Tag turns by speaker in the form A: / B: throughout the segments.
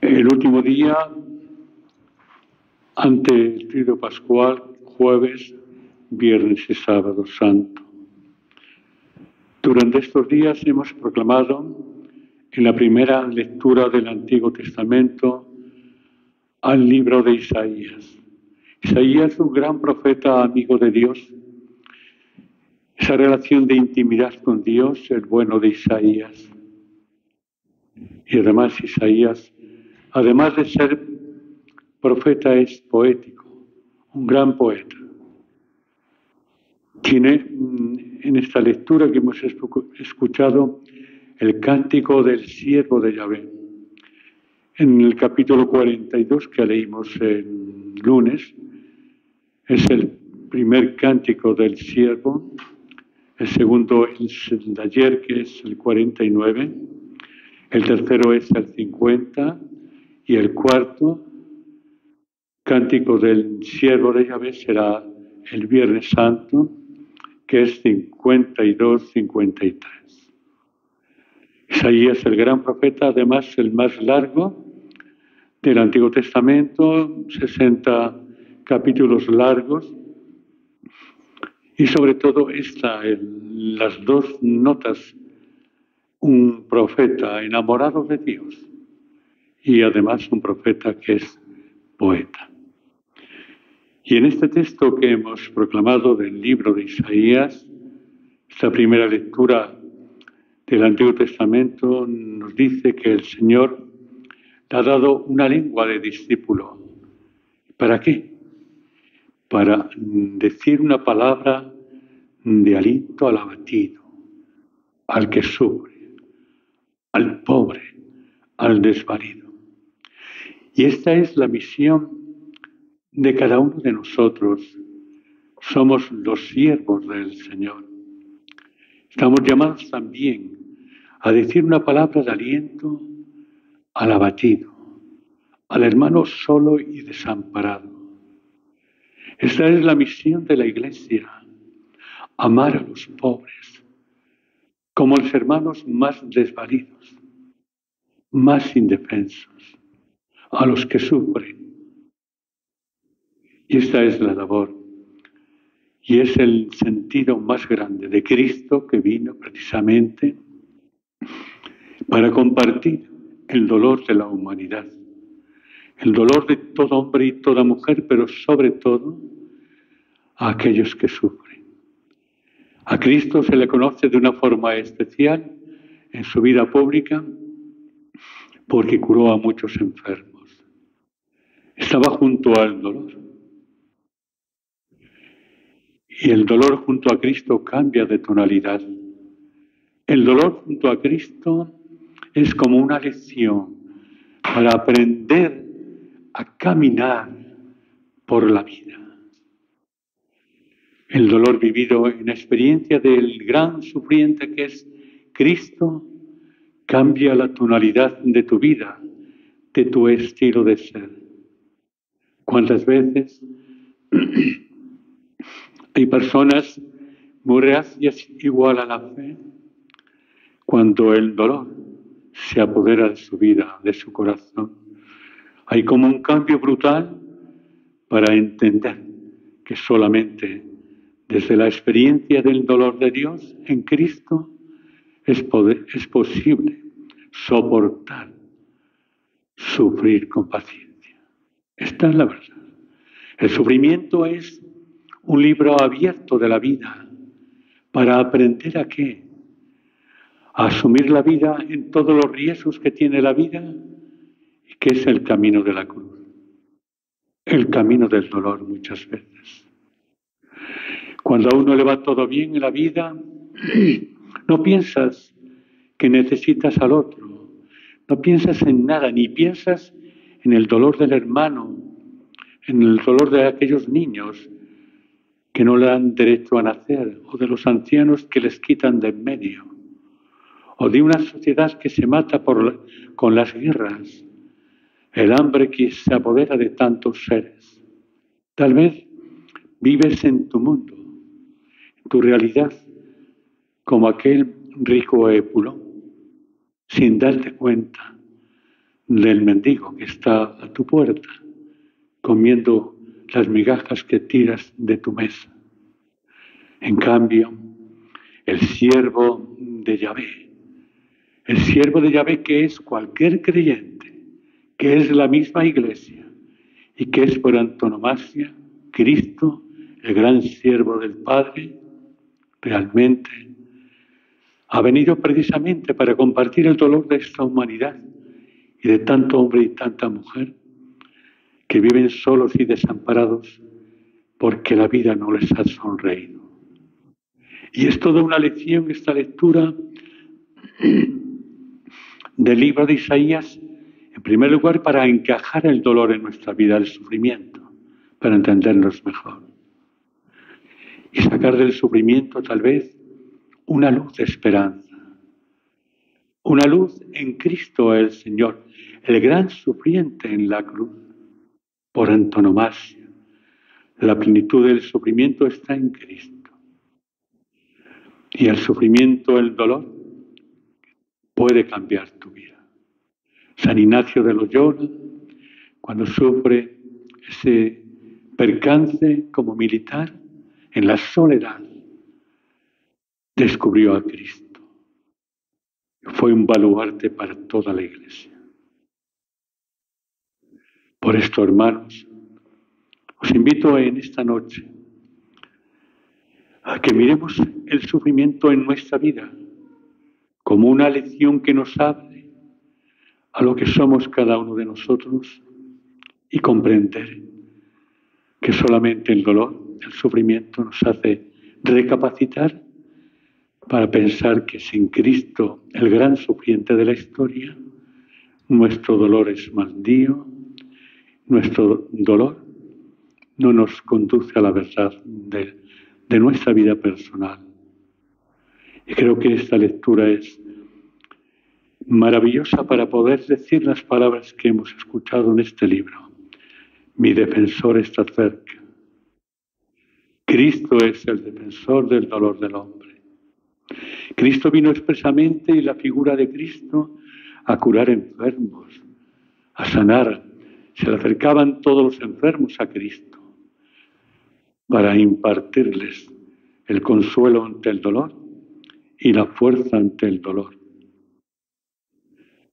A: El último día, ante el Trido Pascual, jueves, viernes y sábado santo. Durante estos días hemos proclamado en la primera lectura del Antiguo Testamento al libro de Isaías. Isaías, un gran profeta amigo de Dios. Esa relación de intimidad con Dios, el bueno de Isaías. Y además Isaías, además de ser profeta, es poético, un gran poeta. Tiene en esta lectura que hemos escuchado el cántico del siervo de Yahvé. En el capítulo 42 que leímos el lunes, es el primer cántico del siervo, el segundo es el de ayer, que es el 49, el tercero es el 50 y el cuarto cántico del siervo de Yahvé será el Viernes Santo, que es 52-53. Isaías, el gran profeta, además el más largo del Antiguo Testamento, 60 capítulos largos, y sobre todo las dos notas, un profeta enamorado de Dios y además un profeta que es poeta. Y en este texto que hemos proclamado del libro de Isaías, esta primera lectura del Antiguo Testamento nos dice que el Señor le ha dado una lengua de discípulo. ¿Para qué? Para decir una palabra de aliento al abatido, al que sufre, al pobre, al desvalido. Y esta es la misión de cada uno de nosotros. Somos los siervos del Señor. Estamos llamados también a decir una palabra de aliento al abatido, al hermano solo y desamparado. Esta es la misión de la Iglesia, amar a los pobres, como los hermanos más desvalidos, más indefensos, a los que sufren. Y esta es la labor, y es el sentido más grande de Cristo, que vino precisamente para compartir el dolor de la humanidad, el dolor de todo hombre y toda mujer, pero sobre todo a aquellos que sufren. A Cristo se le conoce de una forma especial en su vida pública porque curó a muchos enfermos. Estaba junto al dolor. Y el dolor junto a Cristo cambia de tonalidad. El dolor junto a Cristo es como una lección para aprender a caminar por la vida. El dolor vivido en la experiencia del gran sufriente que es Cristo cambia la tonalidad de tu vida, de tu estilo de ser. ¿Cuántas veces hay personas muy reacias igual a la fe cuando el dolor se apodera de su vida, de su corazón? Hay como un cambio brutal para entender que solamente desde la experiencia del dolor de Dios en Cristo es posible soportar, sufrir con paciencia. Esta es la verdad. El sufrimiento es un libro abierto de la vida para aprender a qué, a asumir la vida en todos los riesgos que tiene la vida y que es el camino de la cruz, el camino del dolor muchas veces. Cuando a uno le va todo bien en la vida, no piensas que necesitas al otro, no piensas en nada, ni piensas en el dolor del hermano, en el dolor de aquellos niños que no le dan derecho a nacer, o de los ancianos que les quitan de en medio, o de una sociedad que se mata con las guerras, el hambre que se apodera de tantos seres. Tal vez vives en tu mundo, en tu realidad, como aquel rico Epulón, sin darte cuenta del mendigo que está a tu puerta, comiendo las migajas que tiras de tu mesa. En cambio, el siervo de Yahvé que es cualquier creyente, que es la misma Iglesia y que es por antonomasia Cristo, el gran siervo del Padre, realmente ha venido precisamente para compartir el dolor de esta humanidad y de tanto hombre y tanta mujer que viven solos y desamparados porque la vida no les ha sonreído. Y es toda una lección esta lectura del libro de Isaías, en primer lugar para encajar el dolor en nuestra vida, el sufrimiento, para entendernos mejor. Y sacar del sufrimiento tal vez una luz de esperanza. Una luz en Cristo el Señor, el gran sufriente en la cruz, por antonomasia. La plenitud del sufrimiento está en Cristo. Y el sufrimiento, el dolor, puede cambiar tu vida. San Ignacio de Loyola, cuando sufre ese percance como militar, en la soledad, descubrió a Cristo. Fue un baluarte para toda la Iglesia. Por esto, hermanos, os invito en esta noche a que miremos el sufrimiento en nuestra vida como una lección que nos abre a lo que somos cada uno de nosotros y comprender que solamente el dolor, el sufrimiento nos hace recapacitar para pensar que sin Cristo, el gran sufriente de la historia, nuestro dolor es maldío, nuestro dolor no nos conduce a la verdad de nuestra vida personal. Y creo que esta lectura es maravillosa para poder decir las palabras que hemos escuchado en este libro. Mi defensor está cerca. Cristo es el defensor del dolor del hombre. Cristo vino expresamente en la figura de Cristo a curar enfermos, a sanar. Se le acercaban todos los enfermos a Cristo para impartirles el consuelo ante el dolor y la fuerza ante el dolor.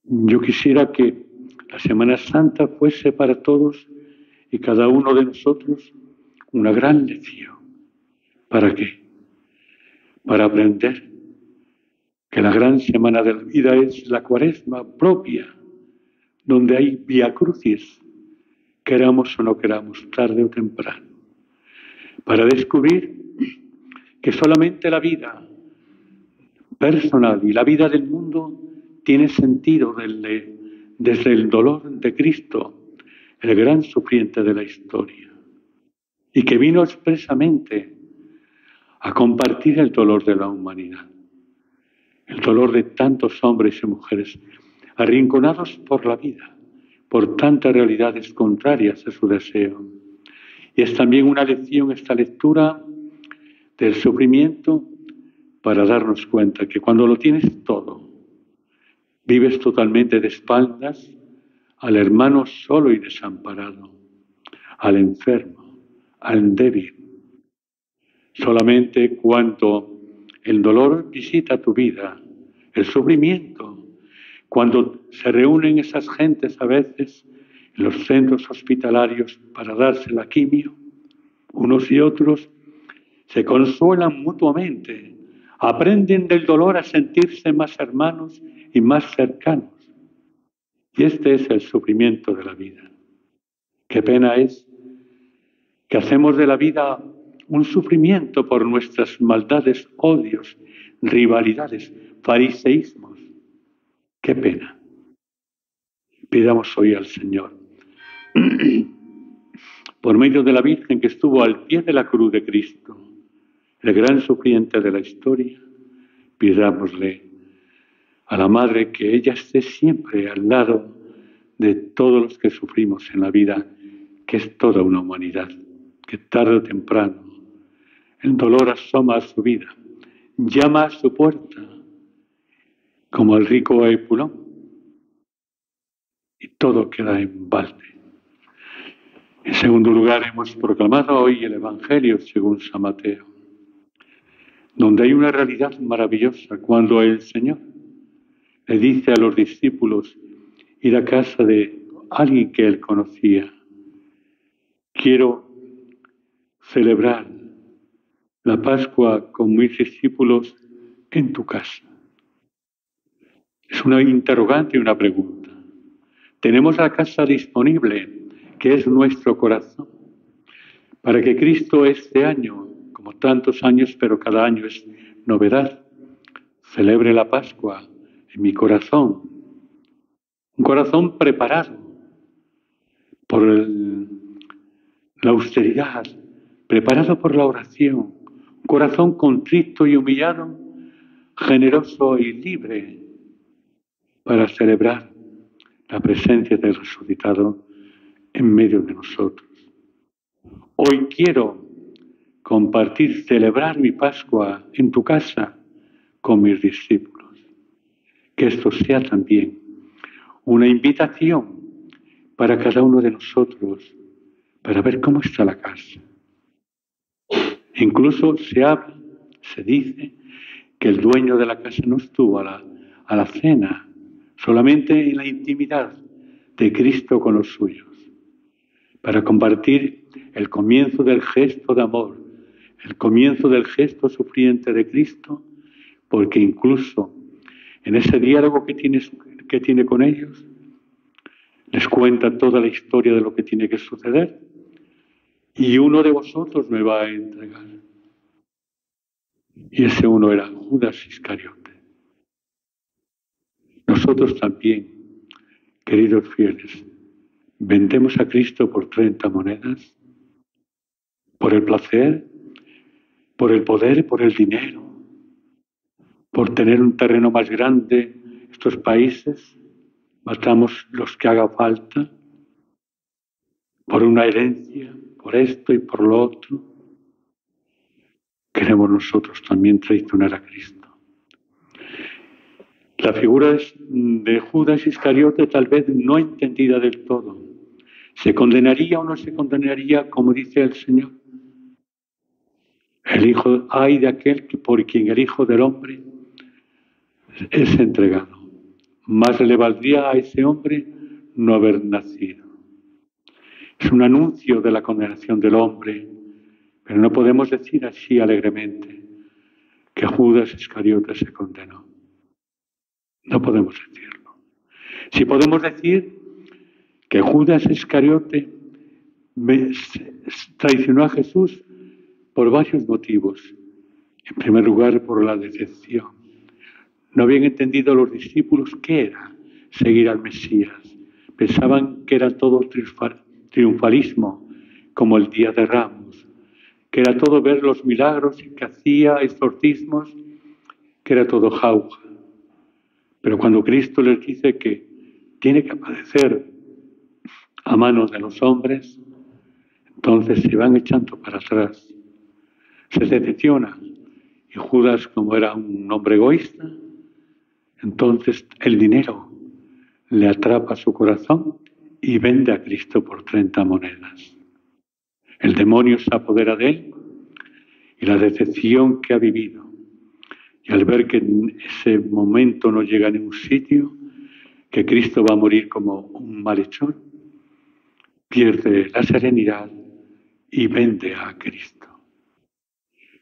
A: Yo quisiera que la Semana Santa fuese para todos y cada uno de nosotros una gran lección. ¿Para qué? Para aprender que la gran semana de la vida es la Cuaresma propia, donde hay vía crucis, queramos o no queramos, tarde o temprano. Para descubrir que solamente la vida personal y la vida del mundo tiene sentido desde el dolor de Cristo, el gran sufriente de la historia, y que vino expresamente a compartir el dolor de la humanidad, el dolor de tantos hombres y mujeres arrinconados por la vida, por tantas realidades contrarias a su deseo. Y es también una lección esta lectura del sufrimiento para darnos cuenta que cuando lo tienes todo, vives totalmente de espaldas al hermano solo y desamparado, al enfermo, al débil. Solamente cuando el dolor visita tu vida, el sufrimiento, cuando se reúnen esas gentes a veces en los centros hospitalarios para darse la quimio, unos y otros se consuelan mutuamente, aprenden del dolor a sentirse más hermanos y más cercanos. Y este es el sufrimiento de la vida. Qué pena es que hacemos de la vida un sufrimiento por nuestras maldades, odios, rivalidades, fariseísmos. Qué pena. Pidamos hoy al Señor, por medio de la Virgen que estuvo al pie de la cruz de Cristo, el gran sufriente de la historia, pidámosle a la Madre que ella esté siempre al lado de todos los que sufrimos en la vida, que es toda una humanidad, que tarde o temprano el dolor asoma a su vida, llama a su puerta, como el rico Epulón. Y todo queda en balde. En segundo lugar, hemos proclamado hoy el Evangelio según San Mateo, donde hay una realidad maravillosa cuando el Señor le dice a los discípulos ir a casa de alguien que él conocía. Quiero celebrar la Pascua con mis discípulos en tu casa. Es una interrogante y una pregunta. Tenemos la casa disponible, que es nuestro corazón, para que Cristo este año, como tantos años, pero cada año es novedad, celebre la Pascua en mi corazón. Un corazón preparado por la austeridad, preparado por la oración, un corazón contrito y humillado, generoso y libre para celebrar la presencia del resucitado en medio de nosotros. Hoy quiero compartir, celebrar mi Pascua en tu casa con mis discípulos. Que esto sea también una invitación para cada uno de nosotros para ver cómo está la casa. Incluso se habla, se dice que el dueño de la casa no estuvo a la cena, solamente en la intimidad de Cristo con los suyos, para compartir el comienzo del gesto de amor, el comienzo del gesto sufriente de Cristo, porque incluso en ese diálogo que tiene con ellos, les cuenta toda la historia de lo que tiene que suceder, y uno de vosotros me va a entregar. Y ese uno era Judas Iscariote. Nosotros también, queridos fieles, vendemos a Cristo por 30 monedas, por el placer, por el poder, por el dinero, por tener un terreno más grande. Estos países, matamos los que haga falta, por una herencia, por esto y por lo otro. Queremos nosotros también traicionar a Cristo. La figura de Judas Iscariote tal vez no entendida del todo. ¿Se condenaría o no se condenaría, como dice el Señor? El Hijo, ay de aquel por quien el Hijo del Hombre es entregado. Más le valdría a ese hombre no haber nacido. Es un anuncio de la condenación del hombre, pero no podemos decir así alegremente que Judas Iscariote se condenó. No podemos decirlo. Sí podemos decir que Judas Iscariote traicionó a Jesús por varios motivos. En primer lugar, por la decepción. No habían entendido los discípulos qué era seguir al Mesías. Pensaban que era todo triunfalismo, como el Día de Ramos, que era todo ver los milagros que hacía, exorcismos, que era todo jauja. Pero cuando Cristo les dice que tiene que padecer a manos de los hombres, entonces se van echando para atrás. Se decepciona. Y Judas, como era un hombre egoísta, entonces el dinero le atrapa su corazón y vende a Cristo por 30 monedas. El demonio se apodera de él y la decepción que ha vivido. Y al ver que en ese momento no llega a ningún sitio, que Cristo va a morir como un malhechor, pierde la serenidad y vende a Cristo.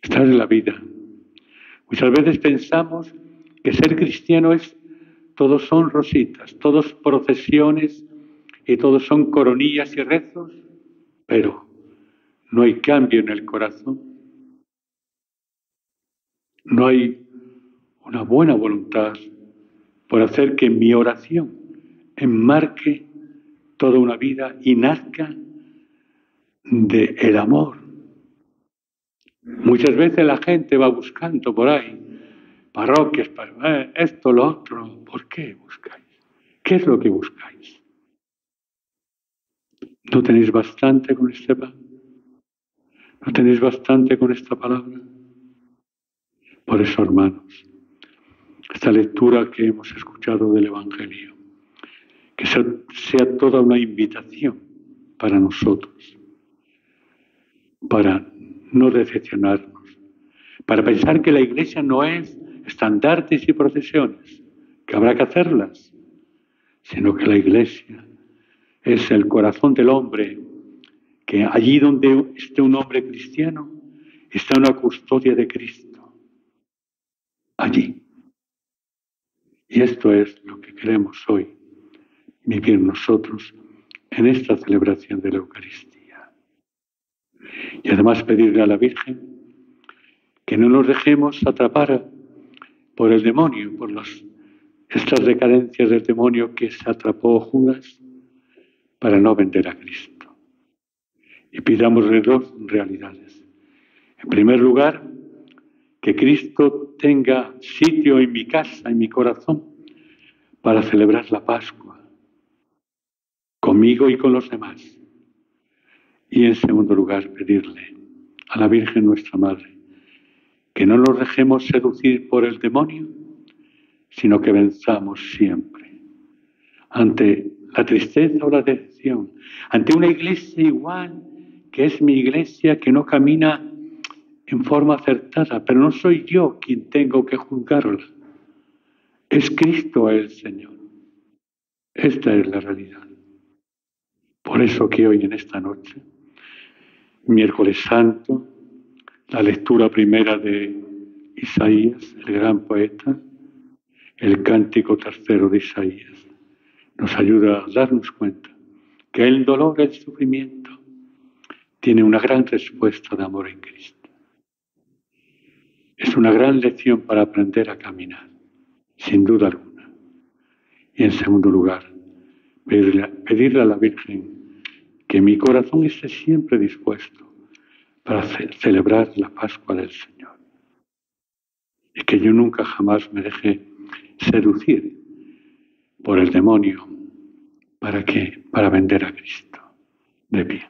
A: Esta es la vida. Muchas veces pensamos que ser cristiano es, todos son rositas, todos procesiones y todos son coronillas y rezos, pero no hay cambio en el corazón. No hay una buena voluntad por hacer que mi oración enmarque toda una vida y nazca del amor. Muchas veces la gente va buscando por ahí parroquias, esto, lo otro. ¿Por qué buscáis? ¿Qué es lo que buscáis? ¿No tenéis bastante con este pan? ¿No tenéis bastante con esta palabra? Por eso, hermanos, esta lectura que hemos escuchado del Evangelio, que sea toda una invitación para nosotros, para no decepcionarnos, para pensar que la Iglesia no es estandartes y procesiones, que habrá que hacerlas, sino que la Iglesia es el corazón del hombre, que allí donde esté un hombre cristiano, está una custodia de Cristo. Allí. Y esto es lo que queremos hoy vivir nosotros en esta celebración de la Eucaristía. Y además pedirle a la Virgen que no nos dejemos atrapar por el demonio, por estas decadencias del demonio que se atrapó Judas para no vender a Cristo. Y pidámosle dos realidades. En primer lugar, que Cristo tenga sitio en mi casa, en mi corazón, para celebrar la Pascua, conmigo y con los demás. Y en segundo lugar, pedirle a la Virgen nuestra Madre que no nos dejemos seducir por el demonio, sino que venzamos siempre ante la tristeza o la decepción, ante una iglesia igual que es mi iglesia, que no camina en forma acertada, pero no soy yo quien tengo que juzgarla. Es Cristo el Señor. Esta es la realidad. Por eso que hoy en esta noche, miércoles santo, la lectura primera de Isaías, el gran poeta, el cántico tercero de Isaías, nos ayuda a darnos cuenta que el dolor, el sufrimiento, tiene una gran respuesta de amor en Cristo. Es una gran lección para aprender a caminar, sin duda alguna. Y en segundo lugar, pedirle a la Virgen que mi corazón esté siempre dispuesto para celebrar la Pascua del Señor. Y que yo nunca jamás me deje seducir por el demonio. ¿Para qué? Para vender a Cristo. De pie.